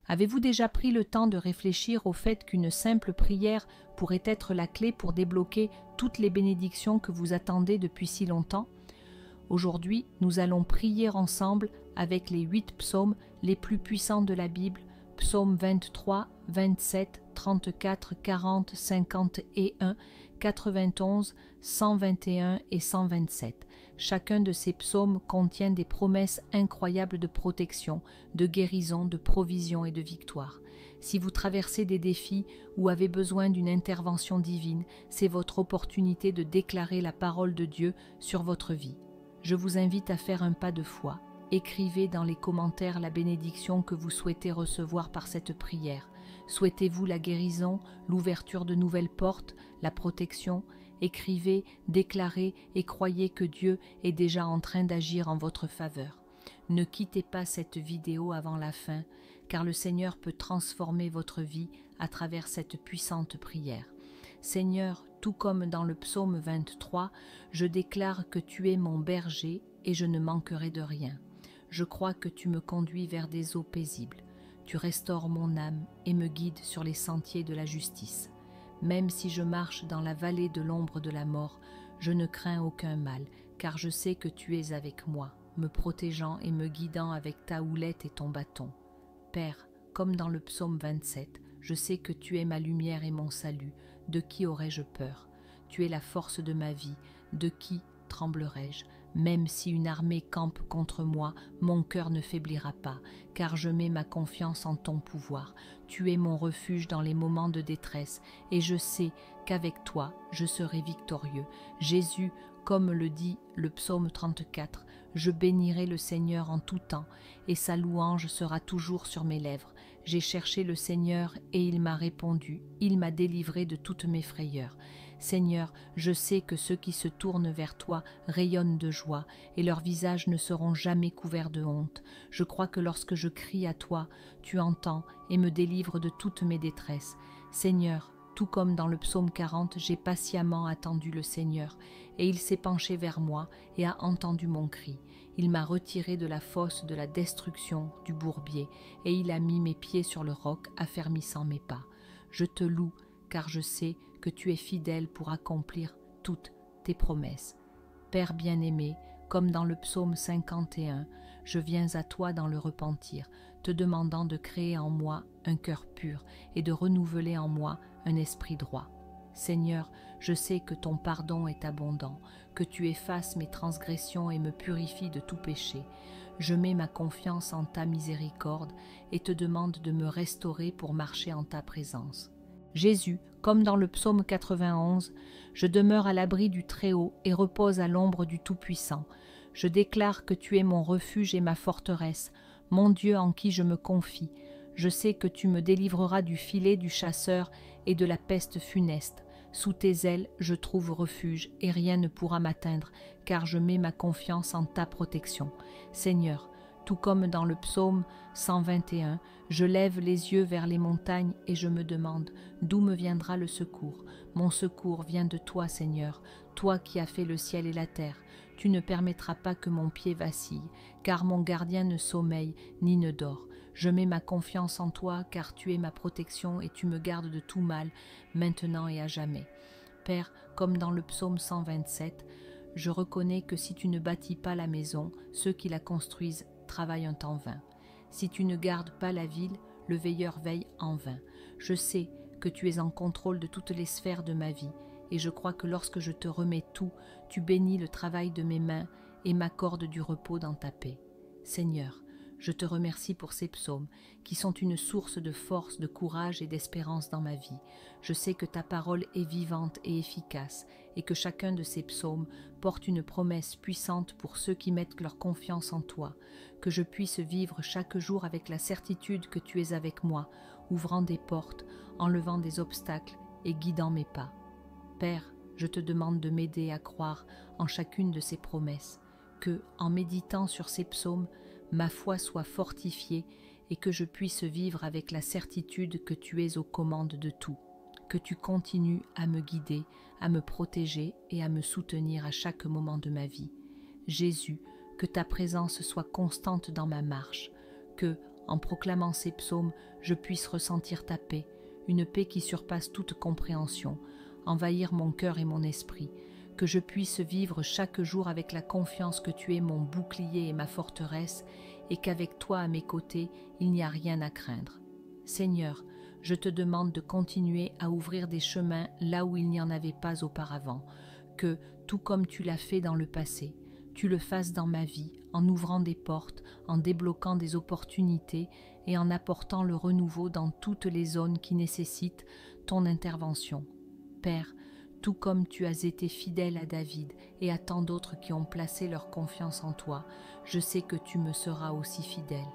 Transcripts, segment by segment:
Avez-vous déjà pris le temps de réfléchir au fait qu'une simple prière pourrait être la clé pour débloquer toutes les bénédictions que vous attendez depuis si longtemps? Aujourd'hui, nous allons prier ensemble avec les 8 psaumes les plus puissants de la Bible, psaumes 23, 27, 34, 40, 51, 91, 121 et 127. Chacun de ces psaumes contient des promesses incroyables de protection, de guérison, de provision et de victoire. Si vous traversez des défis ou avez besoin d'une intervention divine, c'est votre opportunité de déclarer la parole de Dieu sur votre vie. Je vous invite à faire un pas de foi. Écrivez dans les commentaires la bénédiction que vous souhaitez recevoir par cette prière. Souhaitez-vous la guérison, l'ouverture de nouvelles portes, la protection? Écrivez, déclarez et croyez que Dieu est déjà en train d'agir en votre faveur. Ne quittez pas cette vidéo avant la fin, car le Seigneur peut transformer votre vie à travers cette puissante prière. Seigneur, tout comme dans le psaume 23, je déclare que tu es mon berger et je ne manquerai de rien. Je crois que tu me conduis vers des eaux paisibles. Tu restaures mon âme et me guides sur les sentiers de la justice. Même si je marche dans la vallée de l'ombre de la mort, je ne crains aucun mal, car je sais que tu es avec moi, me protégeant et me guidant avec ta houlette et ton bâton. Père, comme dans le psaume 27, je sais que tu es ma lumière et mon salut. De qui aurais-je peur? Tu es la force de ma vie. De qui tremblerai-je? Même si une armée campe contre moi, mon cœur ne faiblira pas, car je mets ma confiance en ton pouvoir. Tu es mon refuge dans les moments de détresse, et je sais qu'avec toi, je serai victorieux. Jésus, comme le dit le psaume 34, je bénirai le Seigneur en tout temps, et sa louange sera toujours sur mes lèvres. J'ai cherché le Seigneur, et il m'a répondu, il m'a délivré de toutes mes frayeurs. Seigneur, je sais que ceux qui se tournent vers toi rayonnent de joie, et leurs visages ne seront jamais couverts de honte. Je crois que lorsque je crie à toi, tu entends et me délivres de toutes mes détresses. Seigneur, tout comme dans le psaume 40, j'ai patiemment attendu le Seigneur, et il s'est penché vers moi et a entendu mon cri. Il m'a retiré de la fosse de la destruction, du bourbier, et il a mis mes pieds sur le roc, affermissant mes pas. Je te loue, car je sais que tu es fidèle pour accomplir toutes tes promesses. Père bien-aimé, comme dans le psaume 51, je viens à toi dans le repentir, te demandant de créer en moi un cœur pur et de renouveler en moi un esprit droit. Seigneur, je sais que ton pardon est abondant, que tu effaces mes transgressions et me purifies de tout péché. Je mets ma confiance en ta miséricorde et te demande de me restaurer pour marcher en ta présence. Jésus, comme dans le psaume 91, je demeure à l'abri du Très-Haut et repose à l'ombre du Tout-Puissant. Je déclare que tu es mon refuge et ma forteresse, mon Dieu en qui je me confie. Je sais que tu me délivreras du filet du chasseur et de la peste funeste. Sous tes ailes, je trouve refuge et rien ne pourra m'atteindre, car je mets ma confiance en ta protection. Seigneur, tout comme dans le psaume 121, je lève les yeux vers les montagnes et je me demande d'où me viendra le secours. Mon secours vient de toi, Seigneur, toi qui as fait le ciel et la terre. Tu ne permettras pas que mon pied vacille, car mon gardien ne sommeille ni ne dort. Je mets ma confiance en toi, car tu es ma protection et tu me gardes de tout mal, maintenant et à jamais. Père, comme dans le psaume 127, je reconnais que si tu ne bâtis pas la maison, ceux qui la construisent travaillent un temps vain. Si tu ne gardes pas la ville, le veilleur veille en vain. Je sais que tu es en contrôle de toutes les sphères de ma vie, et je crois que lorsque je te remets tout, tu bénis le travail de mes mains et m'accordes du repos dans ta paix. Seigneur, je te remercie pour ces psaumes qui sont une source de force, de courage et d'espérance dans ma vie. Je sais que ta parole est vivante et efficace et que chacun de ces psaumes porte une promesse puissante pour ceux qui mettent leur confiance en toi, que je puisse vivre chaque jour avec la certitude que tu es avec moi, ouvrant des portes, enlevant des obstacles et guidant mes pas. Père, je te demande de m'aider à croire en chacune de ces promesses, que, en méditant sur ces psaumes, ma foi soit fortifiée et que je puisse vivre avec la certitude que tu es aux commandes de tout, que tu continues à me guider, à me protéger et à me soutenir à chaque moment de ma vie. Jésus, que ta présence soit constante dans ma marche, que, en proclamant ces psaumes, je puisse ressentir ta paix, une paix qui surpasse toute compréhension, envahir mon cœur et mon esprit, que je puisse vivre chaque jour avec la confiance que tu es mon bouclier et ma forteresse, et qu'avec toi à mes côtés, il n'y a rien à craindre. Seigneur, je te demande de continuer à ouvrir des chemins là où il n'y en avait pas auparavant, que, tout comme tu l'as fait dans le passé, tu le fasses dans ma vie, en ouvrant des portes, en débloquant des opportunités et en apportant le renouveau dans toutes les zones qui nécessitent ton intervention. Père, tout comme tu as été fidèle à David et à tant d'autres qui ont placé leur confiance en toi, je sais que tu me seras aussi fidèle,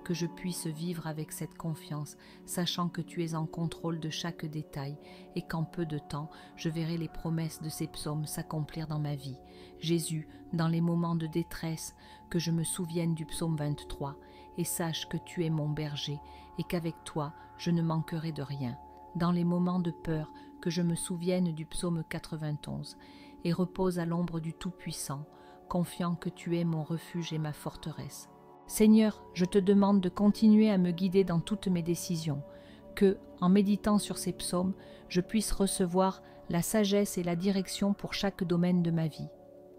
que je puisse vivre avec cette confiance, sachant que tu es en contrôle de chaque détail et qu'en peu de temps, je verrai les promesses de ces psaumes s'accomplir dans ma vie. Jésus, dans les moments de détresse, que je me souvienne du psaume 23 et sache que tu es mon berger et qu'avec toi, je ne manquerai de rien. Dans les moments de peur, que je me souvienne du psaume 91 et repose à l'ombre du Tout-Puissant, confiant que tu es mon refuge et ma forteresse. Seigneur, je te demande de continuer à me guider dans toutes mes décisions, que, en méditant sur ces psaumes, je puisse recevoir la sagesse et la direction pour chaque domaine de ma vie.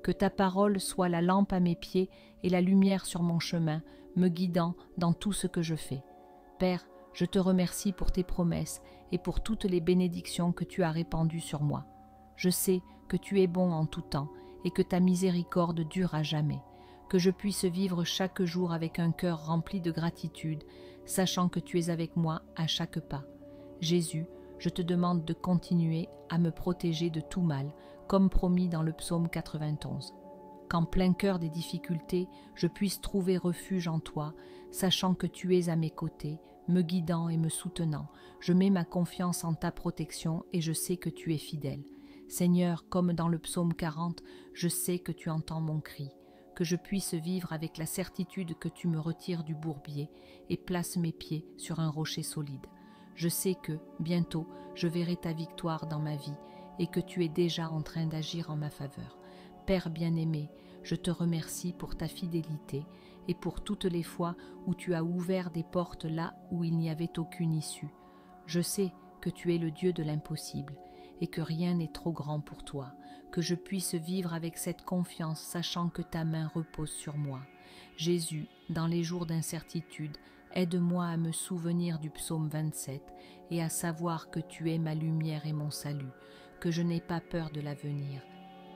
Que ta parole soit la lampe à mes pieds et la lumière sur mon chemin, me guidant dans tout ce que je fais. Père, je te remercie pour tes promesses et pour toutes les bénédictions que tu as répandues sur moi. Je sais que tu es bon en tout temps et que ta miséricorde dure à jamais. Que je puisse vivre chaque jour avec un cœur rempli de gratitude, sachant que tu es avec moi à chaque pas. Jésus, je te demande de continuer à me protéger de tout mal, comme promis dans le psaume 91. Qu'en plein cœur des difficultés, je puisse trouver refuge en toi, sachant que tu es à mes côtés, me guidant et me soutenant. Je mets ma confiance en ta protection et je sais que tu es fidèle. Seigneur, comme dans le psaume 40, je sais que tu entends mon cri. Que je puisse vivre avec la certitude que tu me retires du bourbier et places mes pieds sur un rocher solide. Je sais que, bientôt, je verrai ta victoire dans ma vie et que tu es déjà en train d'agir en ma faveur. Père bien-aimé, je te remercie pour ta fidélité et pour toutes les fois où tu as ouvert des portes là où il n'y avait aucune issue. Je sais que tu es le Dieu de l'impossible et que rien n'est trop grand pour toi, que je puisse vivre avec cette confiance sachant que ta main repose sur moi. Jésus, dans les jours d'incertitude, aide-moi à me souvenir du psaume 27 et à savoir que tu es ma lumière et mon salut, que je n'ai pas peur de l'avenir,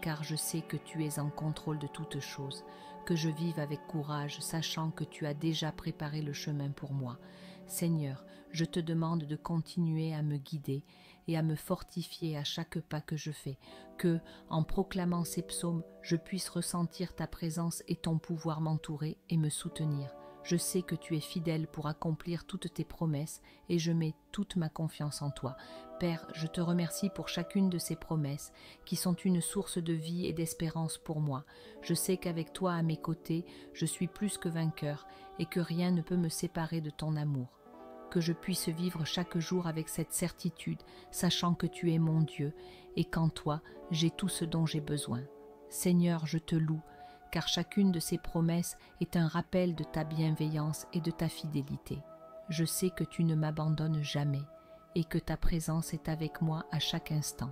car je sais que tu es en contrôle de toutes choses, que je vive avec courage, sachant que tu as déjà préparé le chemin pour moi. Seigneur, je te demande de continuer à me guider et à me fortifier à chaque pas que je fais, que, en proclamant ces psaumes, je puisse ressentir ta présence et ton pouvoir m'entourer et me soutenir. Je sais que tu es fidèle pour accomplir toutes tes promesses et je mets toute ma confiance en toi. Père, je te remercie pour chacune de ces promesses qui sont une source de vie et d'espérance pour moi. Je sais qu'avec toi à mes côtés, je suis plus que vainqueur et que rien ne peut me séparer de ton amour. Que je puisse vivre chaque jour avec cette certitude, sachant que tu es mon Dieu et qu'en toi, j'ai tout ce dont j'ai besoin. Seigneur, je te loue, car chacune de ces promesses est un rappel de ta bienveillance et de ta fidélité. Je sais que tu ne m'abandonnes jamais et que ta présence est avec moi à chaque instant,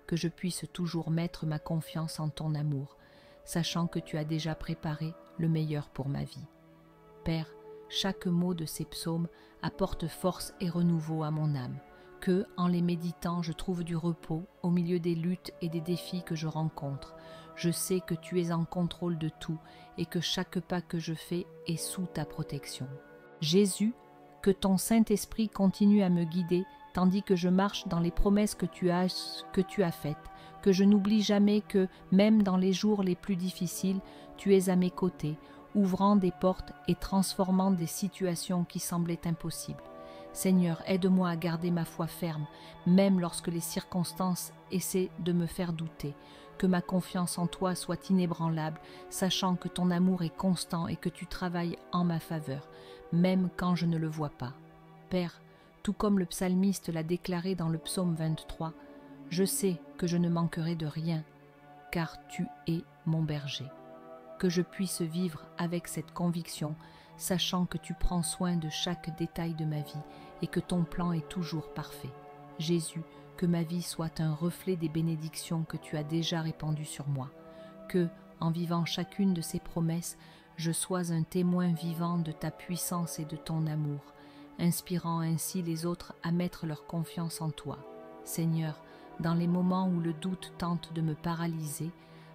que je puisse toujours mettre ma confiance en ton amour, sachant que tu as déjà préparé le meilleur pour ma vie. Père, chaque mot de ces psaumes apporte force et renouveau à mon âme, que, en les méditant, je trouve du repos au milieu des luttes et des défis que je rencontre. Je sais que tu es en contrôle de tout et que chaque pas que je fais est sous ta protection. Jésus, que ton Saint-Esprit continue à me guider tandis que je marche dans les promesses que tu as faites, que je n'oublie jamais que, même dans les jours les plus difficiles, tu es à mes côtés, ouvrant des portes et transformant des situations qui semblaient impossibles. Seigneur, aide-moi à garder ma foi ferme, même lorsque les circonstances essaient de me faire douter. Que ma confiance en toi soit inébranlable, sachant que ton amour est constant et que tu travailles en ma faveur, même quand je ne le vois pas. Père, tout comme le psalmiste l'a déclaré dans le psaume 23, je sais que je ne manquerai de rien, car tu es mon berger. Que je puisse vivre avec cette conviction, sachant que tu prends soin de chaque détail de ma vie et que ton plan est toujours parfait. Jésus, que ma vie soit un reflet des bénédictions que tu as déjà répandues sur moi, que, en vivant chacune de ces promesses, je sois un témoin vivant de ta puissance et de ton amour, inspirant ainsi les autres à mettre leur confiance en toi. Seigneur, dans les moments où le doute tente de me paralyser,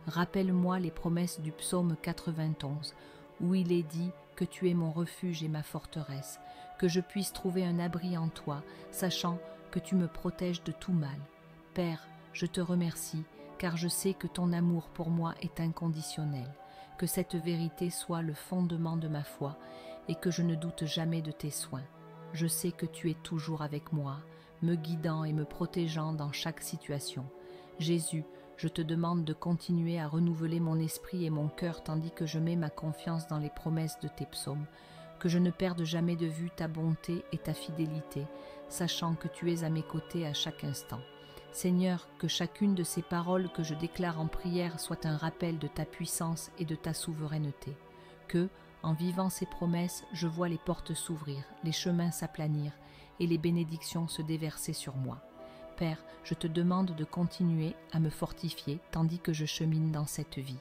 rappelle-moi les promesses du psaume 91, où il est dit que tu es mon refuge et ma forteresse, que je puisse trouver un abri en toi, sachant que tu me protèges de tout mal. Père, je te remercie, car je sais que ton amour pour moi est inconditionnel, que cette vérité soit le fondement de ma foi et que je ne doute jamais de tes soins. Je sais que tu es toujours avec moi, me guidant et me protégeant dans chaque situation. Jésus, je te demande de continuer à renouveler mon esprit et mon cœur tandis que je mets ma confiance dans les promesses de tes psaumes, que je ne perde jamais de vue ta bonté et ta fidélité, sachant que tu es à mes côtés à chaque instant. Seigneur, que chacune de ces paroles que je déclare en prière soit un rappel de ta puissance et de ta souveraineté, que, en vivant ces promesses, je vois les portes s'ouvrir, les chemins s'aplanir et les bénédictions se déverser sur moi. Père, je te demande de continuer à me fortifier tandis que je chemine dans cette vie.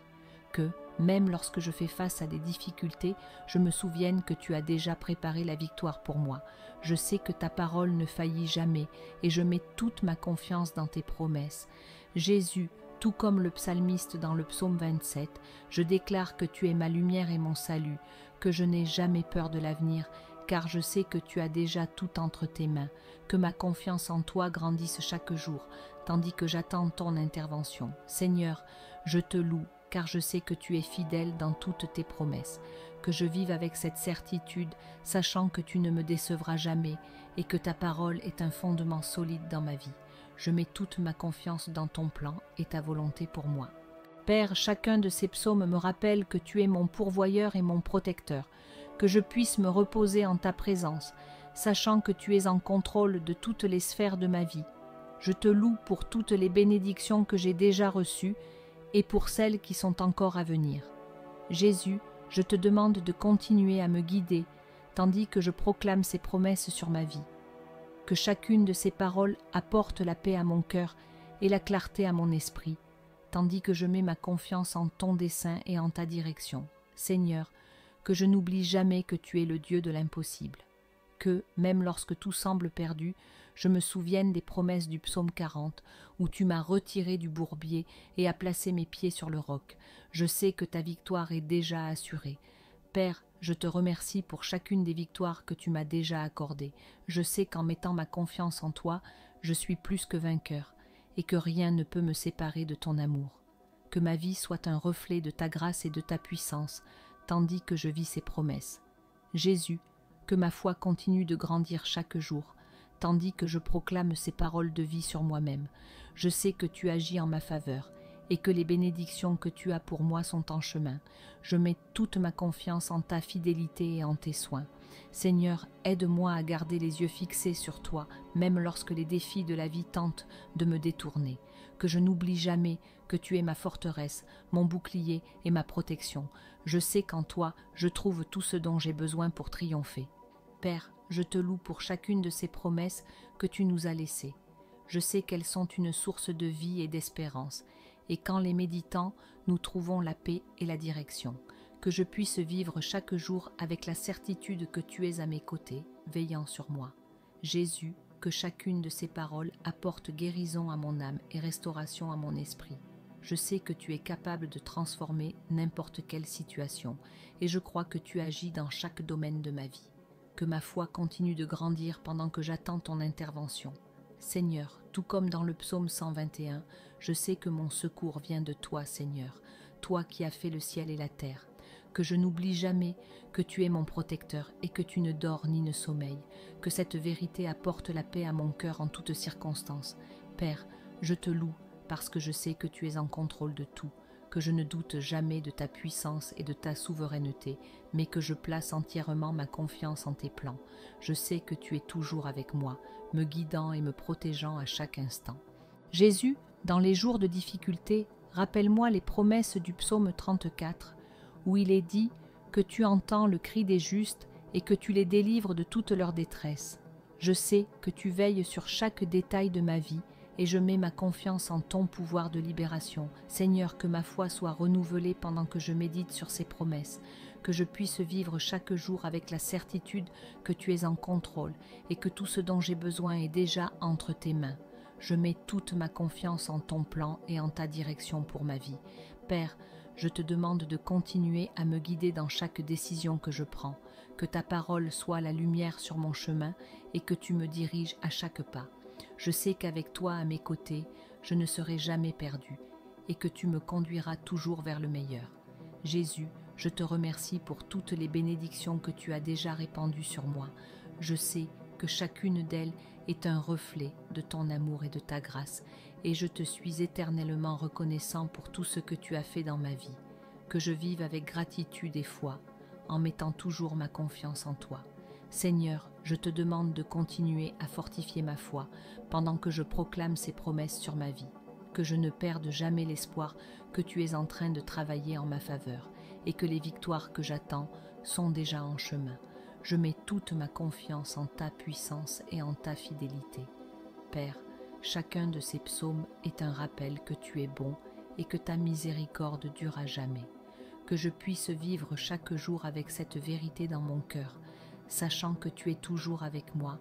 Que, même lorsque je fais face à des difficultés, je me souvienne que tu as déjà préparé la victoire pour moi. Je sais que ta parole ne faillit jamais et je mets toute ma confiance dans tes promesses. Jésus, tout comme le psalmiste dans le psaume 27, je déclare que tu es ma lumière et mon salut, que je n'ai jamais peur de l'avenir, car je sais que tu as déjà tout entre tes mains, que ma confiance en toi grandisse chaque jour, tandis que j'attends ton intervention. Seigneur, je te loue, car je sais que tu es fidèle dans toutes tes promesses, que je vive avec cette certitude, sachant que tu ne me décevras jamais et que ta parole est un fondement solide dans ma vie. Je mets toute ma confiance dans ton plan et ta volonté pour moi. Père, chacun de ces psaumes me rappelle que tu es mon pourvoyeur et mon protecteur, que je puisse me reposer en ta présence, sachant que tu es en contrôle de toutes les sphères de ma vie. Je te loue pour toutes les bénédictions que j'ai déjà reçues et pour celles qui sont encore à venir. Jésus, je te demande de continuer à me guider, tandis que je proclame ces promesses sur ma vie. Que chacune de ces paroles apporte la paix à mon cœur et la clarté à mon esprit, tandis que je mets ma confiance en ton dessein et en ta direction. Seigneur, que je n'oublie jamais que tu es le Dieu de l'impossible. Que, même lorsque tout semble perdu, je me souvienne des promesses du psaume 40, où tu m'as retiré du bourbier et as placé mes pieds sur le roc. Je sais que ta victoire est déjà assurée. Père, je te remercie pour chacune des victoires que tu m'as déjà accordées. Je sais qu'en mettant ma confiance en toi, je suis plus que vainqueur, et que rien ne peut me séparer de ton amour. Que ma vie soit un reflet de ta grâce et de ta puissance, tandis que je vis ces promesses. Jésus, que ma foi continue de grandir chaque jour, tandis que je proclame ces paroles de vie sur moi-même. Je sais que tu agis en ma faveur, et que les bénédictions que tu as pour moi sont en chemin. Je mets toute ma confiance en ta fidélité et en tes soins. Seigneur, aide-moi à garder les yeux fixés sur toi, même lorsque les défis de la vie tentent de me détourner. Que je n'oublie jamais que tu es ma forteresse, mon bouclier et ma protection. Je sais qu'en toi, je trouve tout ce dont j'ai besoin pour triompher. Père, je te loue pour chacune de ces promesses que tu nous as laissées. Je sais qu'elles sont une source de vie et d'espérance, et qu'en les méditant, nous trouvons la paix et la direction. Que je puisse vivre chaque jour avec la certitude que tu es à mes côtés, veillant sur moi. Jésus, que chacune de ces paroles apporte guérison à mon âme et restauration à mon esprit. Je sais que tu es capable de transformer n'importe quelle situation, et je crois que tu agis dans chaque domaine de ma vie. Que ma foi continue de grandir pendant que j'attends ton intervention. Seigneur, tout comme dans le psaume 121, je sais que mon secours vient de toi, Seigneur, toi qui as fait le ciel et la terre. Que je n'oublie jamais que tu es mon protecteur et que tu ne dors ni ne sommeilles, que cette vérité apporte la paix à mon cœur en toutes circonstances. Père, je te loue parce que je sais que tu es en contrôle de tout, que je ne doute jamais de ta puissance et de ta souveraineté, mais que je place entièrement ma confiance en tes plans. Je sais que tu es toujours avec moi, me guidant et me protégeant à chaque instant. Jésus, dans les jours de difficulté, rappelle-moi les promesses du psaume 34, où il est dit que tu entends le cri des justes et que tu les délivres de toute leur détresse. Je sais que tu veilles sur chaque détail de ma vie et je mets ma confiance en ton pouvoir de libération. Seigneur, que ma foi soit renouvelée pendant que je médite sur ces promesses, que je puisse vivre chaque jour avec la certitude que tu es en contrôle et que tout ce dont j'ai besoin est déjà entre tes mains. Je mets toute ma confiance en ton plan et en ta direction pour ma vie. Père, je te demande de continuer à me guider dans chaque décision que je prends, que ta parole soit la lumière sur mon chemin et que tu me diriges à chaque pas. Je sais qu'avec toi à mes côtés, je ne serai jamais perdu et que tu me conduiras toujours vers le meilleur. Jésus, je te remercie pour toutes les bénédictions que tu as déjà répandues sur moi. Je sais que chacune d'elles est un reflet de ton amour et de ta grâce, et je te suis éternellement reconnaissant pour tout ce que tu as fait dans ma vie. Que je vive avec gratitude et foi, en mettant toujours ma confiance en toi. Seigneur, je te demande de continuer à fortifier ma foi pendant que je proclame ces promesses sur ma vie. Que je ne perde jamais l'espoir que tu es en train de travailler en ma faveur et que les victoires que j'attends sont déjà en chemin. Je mets toute ma confiance en ta puissance et en ta fidélité. Père, chacun de ces psaumes est un rappel que tu es bon et que ta miséricorde dure à jamais. Que je puisse vivre chaque jour avec cette vérité dans mon cœur, sachant que tu es toujours avec moi,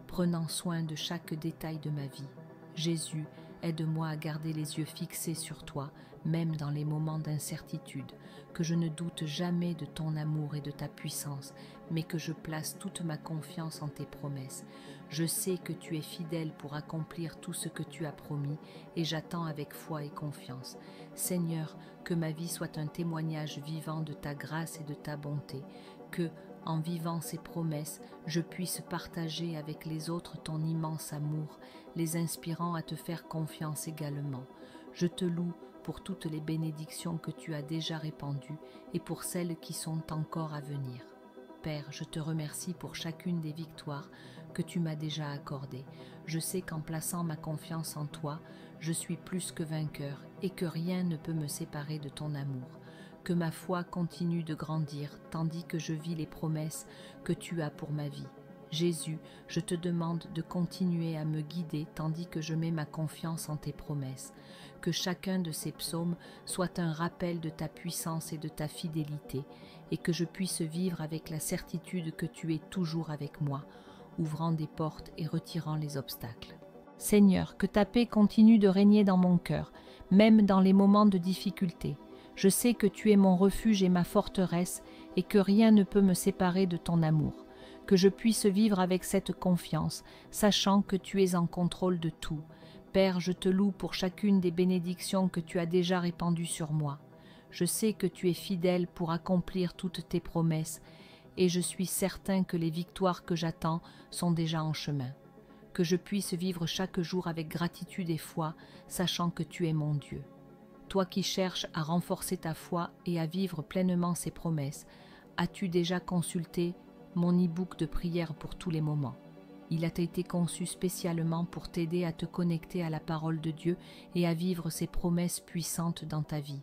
prenant soin de chaque détail de ma vie. Jésus, aide-moi à garder les yeux fixés sur toi, même dans les moments d'incertitude, que je ne doute jamais de ton amour et de ta puissance, mais que je place toute ma confiance en tes promesses. Je sais que tu es fidèle pour accomplir tout ce que tu as promis, et j'attends avec foi et confiance. Seigneur, que ma vie soit un témoignage vivant de ta grâce et de ta bonté, que, en vivant ces promesses, je puisse partager avec les autres ton immense amour, les inspirant à te faire confiance également. Je te loue pour toutes les bénédictions que tu as déjà répandues et pour celles qui sont encore à venir. Père, je te remercie pour chacune des victoires que tu m'as déjà accordées. Je sais qu'en plaçant ma confiance en toi, je suis plus que vainqueur et que rien ne peut me séparer de ton amour. Que ma foi continue de grandir tandis que je vis les promesses que tu as pour ma vie. Jésus, je te demande de continuer à me guider tandis que je mets ma confiance en tes promesses. Que chacun de ces psaumes soit un rappel de ta puissance et de ta fidélité, et que je puisse vivre avec la certitude que tu es toujours avec moi, ouvrant des portes et retirant les obstacles. Seigneur, que ta paix continue de régner dans mon cœur, même dans les moments de difficulté. Je sais que tu es mon refuge et ma forteresse, et que rien ne peut me séparer de ton amour. Que je puisse vivre avec cette confiance, sachant que tu es en contrôle de tout. Père, je te loue pour chacune des bénédictions que tu as déjà répandues sur moi. Je sais que tu es fidèle pour accomplir toutes tes promesses, et je suis certain que les victoires que j'attends sont déjà en chemin. Que je puisse vivre chaque jour avec gratitude et foi, sachant que tu es mon Dieu. Toi qui cherches à renforcer ta foi et à vivre pleinement ces promesses, as-tu déjà consulté mon e-book de prière pour tous les moments? Il a été conçu spécialement pour t'aider à te connecter à la parole de Dieu et à vivre ses promesses puissantes dans ta vie.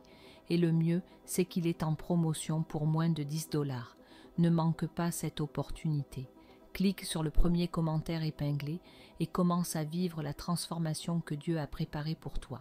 Et le mieux, c'est qu'il est en promotion pour moins de 10$. Ne manque pas cette opportunité. Clique sur le premier commentaire épinglé et commence à vivre la transformation que Dieu a préparée pour toi.